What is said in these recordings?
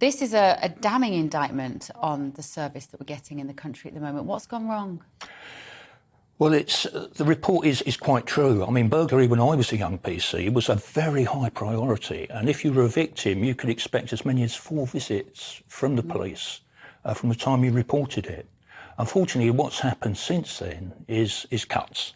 This is a damning indictment on the service that we're getting in the country at the moment. What's gone wrong? Well, the report is quite true. I mean, burglary when I was a young PC was a very high priority. And if you were a victim, you could expect as many as 4 visits from the police from the time you reported it. Unfortunately, what's happened since then is cuts.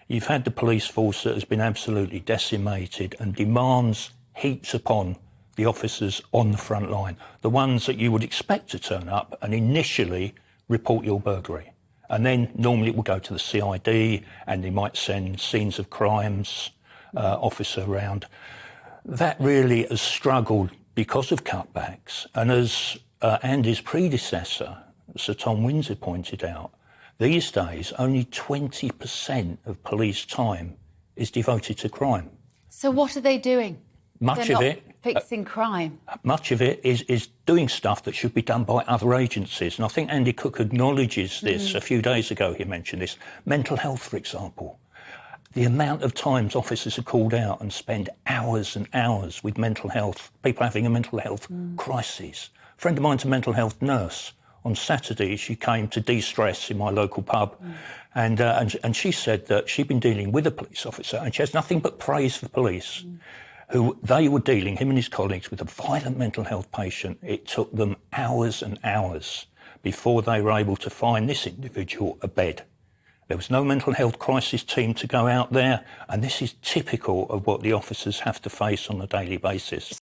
You've had the police force that has been absolutely decimated and demands heaps upon the officers on the front line, the ones that you would expect to turn up and initially report your burglary. And then normally it will go to the CID and they might send scenes of crimes officer around. That really has struggled because of cutbacks. And as Andy's predecessor, Sir Tom Windsor, pointed out, these days only 20% of police time is devoted to crime. So what are they doing? Much They're of not it fixing crime. Much of it is doing stuff that should be done by other agencies. And I think Andy Cook acknowledges this. A few days ago he mentioned this. Mental health, for example. The amount of times officers are called out and spend hours and hours with mental health, people having a mental health crisis. A friend of mine's a mental health nurse. On Saturday, she came to de-stress in my local pub, and she said that she'd been dealing with a police officer, and she has nothing but praise for police, who they were dealing, him and his colleagues, with a violent mental health patient. It took them hours and hours before they were able to find this individual a bed. There was no mental health crisis team to go out there, and this is typical of what the officers have to face on a daily basis.